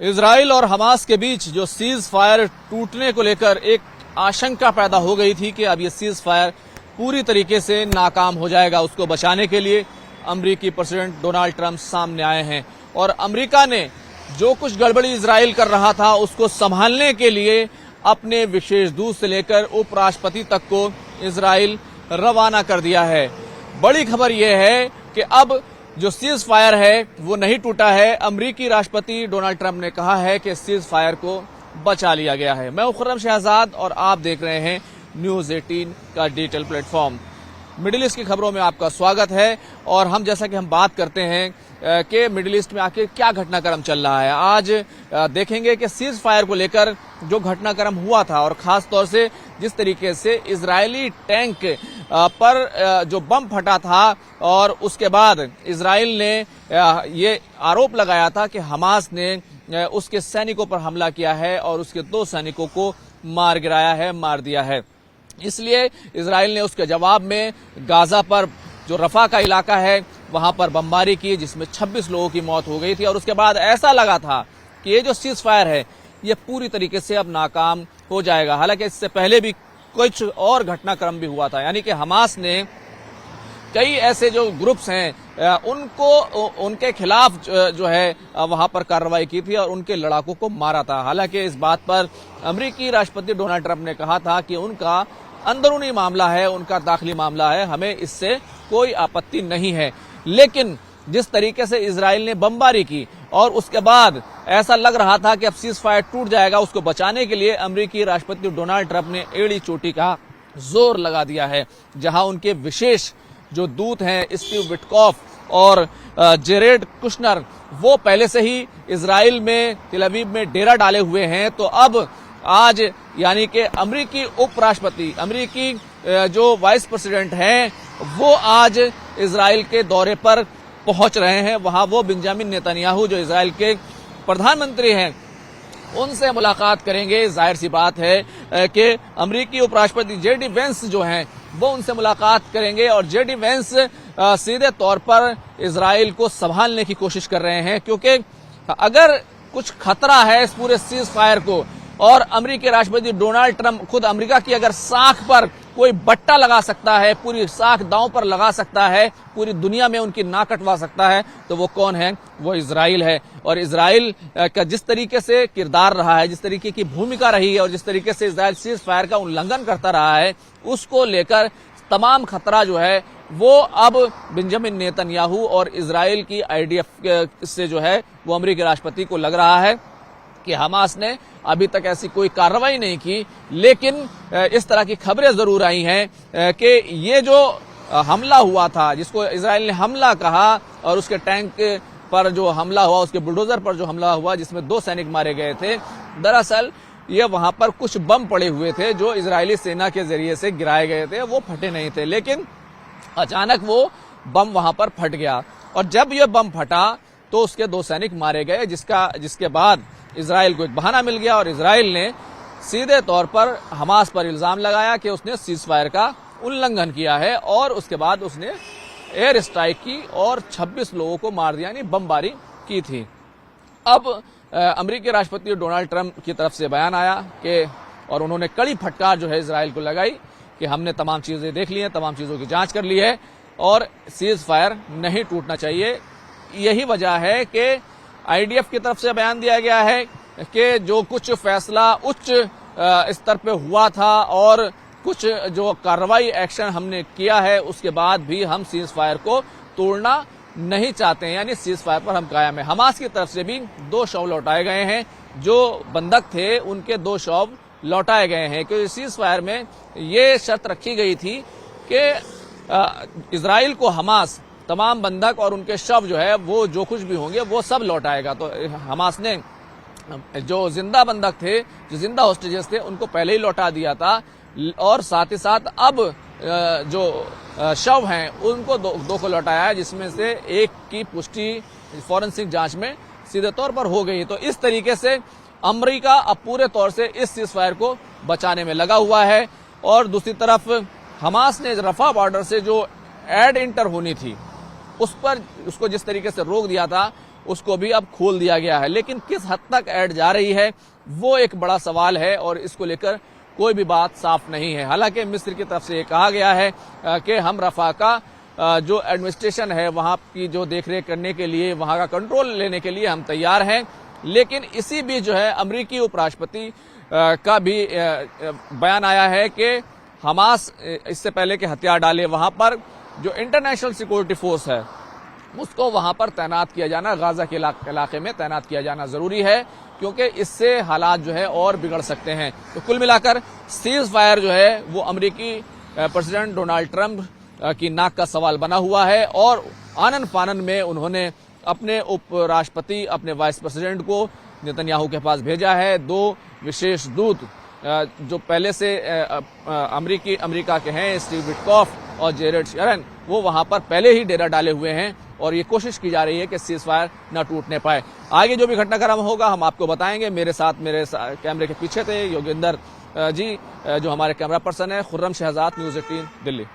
Israel और Hamas के बीच जो सीज फायर टूटने को लेकर एक आशंका पैदा हो गई थी कि अब ये सीज फायर पूरी तरीके से नाकाम हो जाएगा। उसको बचाने के लिए अमेरिकी प्रेसिडेंट डोनाल्ड ट्रंप सामने आए हैं और अमेरिका ने जो कुछ गड़बड़ी इजराइल कर रहा था उसको संभालने के लिए अपने विशेष दूत से लेकर उपराष्ट्रपति तक को इजराइल रवाना कर दिया है। बड़ी खबर यह है कि अब जो सीज फायर है वो नहीं टूटा है। अमेरिकी राष्ट्रपति डोनाल्ड ट्रंप ने कहा है कि सीज फायर को बचा लिया गया है। मैं खुर्रम शहजाद और आप देख रहे हैं न्यूज 18 का डिजिटल प्लेटफॉर्म। मिडिल ईस्ट की खबरों में आपका स्वागत है और हम जैसा कि हम बात करते हैं कि मिडिल ईस्ट में आखिर क्या घटनाक्रम चल रहा है। आज देखेंगे कि सीज फायर को लेकर जो घटनाक्रम हुआ था और खास तौर से जिस तरीके से इजरायली टैंक पर जो बम फटा था और उसके बाद इजराइल ने ये आरोप लगाया था कि हमास ने उसके सैनिकों पर हमला किया है और उसके 2 सैनिकों को मार गिराया है, मार दिया है। इसलिए इजराइल ने उसके जवाब में गाजा पर जो रफा का इलाका है वहां पर बमबारी की जिसमें 26 लोगों की मौत हो गई थी और उसके बाद ऐसा लगा था कि ये जो सीज फायर है ये पूरी तरीके से अब नाकाम हो जाएगा। हालांकि इससे पहले भी कुछ और घटनाक्रम भी हुआ था, यानी कि हमास ने कई ऐसे जो ग्रुप्स हैं उनको उनके खिलाफ जो है वहां पर कार्रवाई की थी और उनके लड़ाकों को मारा था। हालांकि इस बात पर अमेरिकी राष्ट्रपति डोनाल्ड ट्रंप ने कहा था कि उनका अंदरूनी मामला है, उनका दाखिली मामला है, हमें इससे कोई आपत्ति नहीं है। लेकिन जिस तरीके से इजराइल ने बमबारी की और उसके बाद ऐसा लग रहा था कि अब सीज फायर टूट जाएगा, उसको बचाने के लिए अमेरिकी राष्ट्रपति डोनाल्ड ट्रंप ने एड़ी चोटी का जोर लगा दिया है। जहां उनके विशेष जो दूत हैं स्टीव विटकॉफ और जेरेड कुशनर वो पहले से ही इजराइल में तेल अवीव में डेरा डाले हुए हैं, तो अब आज यानी कि अमेरिकी उपराष्ट्रपति, अमेरिकी जो वाइस प्रेसिडेंट हैं वो आज इजराइल के दौरे पर पहुंच रहे हैं। वहां वो बेंजामिन नेतन्याहू जो इजराइल के प्रधानमंत्री हैं उनसे मुलाकात करेंगे। जाहिर सी बात है कि अमेरिकी उपराष्ट्रपति जेडी वेंस जो हैं वो उनसे मुलाकात करेंगे और जेडी वेंस सीधे तौर पर इजराइल को संभालने की कोशिश कर रहे हैं, क्योंकि अगर कुछ खतरा है इस पूरे सीज फायर को और अमेरिकी राष्ट्रपति डोनाल्ड ट्रंप खुद अमेरिका की अगर साख पर कोई बट्टा लगा सकता है, पूरी साख दांव पर लगा सकता है, पूरी दुनिया में उनकी नाक कटवा सकता है, तो वो कौन है? वो इजराइल है। और इजराइल का जिस तरीके से किरदार रहा है, जिस तरीके की भूमिका रही है और जिस तरीके से इजराइल सीज फायर का उल्लंघन करता रहा है, उसको लेकर तमाम खतरा जो है वो अब बेंजामिन नेतन्याहू और इजराइल की आईडीएफ से जो है वो अमेरिकी राष्ट्रपति को लग रहा है कि हमास ने अभी तक ऐसी कोई कार्रवाई नहीं की। लेकिन इस तरह की खबरें जरूर आई हैं कि ये जो हमला हुआ था, जिसको इजराइल ने हमला कहा, और उसके टैंक पर जो हमला हुआ, उसके बुलडोजर पर जो हमला हुआ जिसमें 2 सैनिक मारे गए थे, दरअसल ये वहां पर कुछ बम पड़े हुए थे जो इजरायली सेना के जरिए से गिराए गए थे। वो फटे नहीं थे, लेकिन अचानक वो बम वहां पर फट गया और जब ये बम फटा तो उसके 2 सैनिक मारे गए, जिसके बाद इजराइल को एक बहाना मिल गया और इजराइल ने सीधे तौर पर हमास पर इल्जाम लगाया कि उसने सीज फायर का उल्लंघन किया है और उसके बाद उसने एयर स्ट्राइक की और 26 लोगों को मार दिया, यानी बमबारी की थी। अब अमेरिकी राष्ट्रपति डोनाल्ड ट्रंप की तरफ से बयान आया कि और उन्होंने कड़ी फटकार जो है इजराइल को लगाई कि हमने तमाम चीजें देख ली हैं, तमाम चीजों की जांच कर ली है और सीज फायर नहीं टूटना चाहिए। यही वजह है कि आईडीएफ की तरफ से बयान दिया गया है कि जो कुछ फैसला उच्च स्तर पे हुआ था और कुछ जो कार्रवाई एक्शन हमने किया है उसके बाद भी हम सीज फायर को तोड़ना नहीं चाहते हैं, यानी सीज फायर पर हम कायम है। हमास की तरफ से भी 2 शव लौटाए गए हैं, जो बंधक थे उनके 2 शव लौटाए गए हैं, क्योंकि सीज फायर में ये शर्त रखी गई थी कि इजराइल को हमास तमाम बंधक और उनके शव जो है वो जो कुछ भी होंगे वो सब लौटाएगा। तो हमास ने जो जिंदा बंधक थे, जो जिंदा होस्टेजेस थे, उनको पहले ही लौटा दिया था और साथ ही साथ अब जो शव हैं उनको 2 को लौटाया है, जिसमें से एक की पुष्टि फॉरेंसिक जांच में सीधे तौर पर हो गई। तो इस तरीके से अमेरिका अब पूरे तौर से इस सीज फायर को बचाने में लगा हुआ है और दूसरी तरफ हमास ने रफा बॉर्डर से जो एड इंटर होनी थी उस पर उसको जिस तरीके से रोक दिया था उसको भी अब खोल दिया गया है। लेकिन किस हद तक ऐड जा रही है वो एक बड़ा सवाल है और इसको लेकर कोई भी बात साफ नहीं है। हालांकि मिस्र की तरफ से ये कहा गया है कि हम रफा का जो एडमिनिस्ट्रेशन है वहां की जो देखरेख करने के लिए, वहां का कंट्रोल लेने के लिए हम तैयार हैं। लेकिन इसी बीच जो है अमेरिकी उपराष्ट्रपति का भी बयान आया है कि हमास इससे पहले कि हथियार डाले वहां पर जो इंटरनेशनल सिक्योरिटी फोर्स है उसको वहां पर तैनात किया जाना, गाजा के इलाके में तैनात किया जाना जरूरी है, क्योंकि इससे हालात जो है और बिगड़ सकते हैं। तो कुल मिलाकर सीज फायर जो है वो अमेरिकी प्रेसिडेंट डोनाल्ड ट्रंप की नाक का सवाल बना हुआ है और आनन फानन में उन्होंने अपने उपराष्ट्रपति, अपने वाइस प्रेसिडेंट को नेतन्याहू के पास भेजा है। 2 विशेष दूत जो पहले से अमेरिका के हैं, स्टीव विटकॉफ और जेरेड शेरन, वो वहां पर पहले ही डेरा डाले हुए हैं और ये कोशिश की जा रही है कि सीज फायर न टूटने पाए। आगे जो भी घटनाक्रम होगा हम आपको बताएंगे। मेरे कैमरे के पीछे थे योगेंद्र जी, जो हमारे कैमरा पर्सन है, खुर्रम शहजाद, न्यूज़ 18 दिल्ली।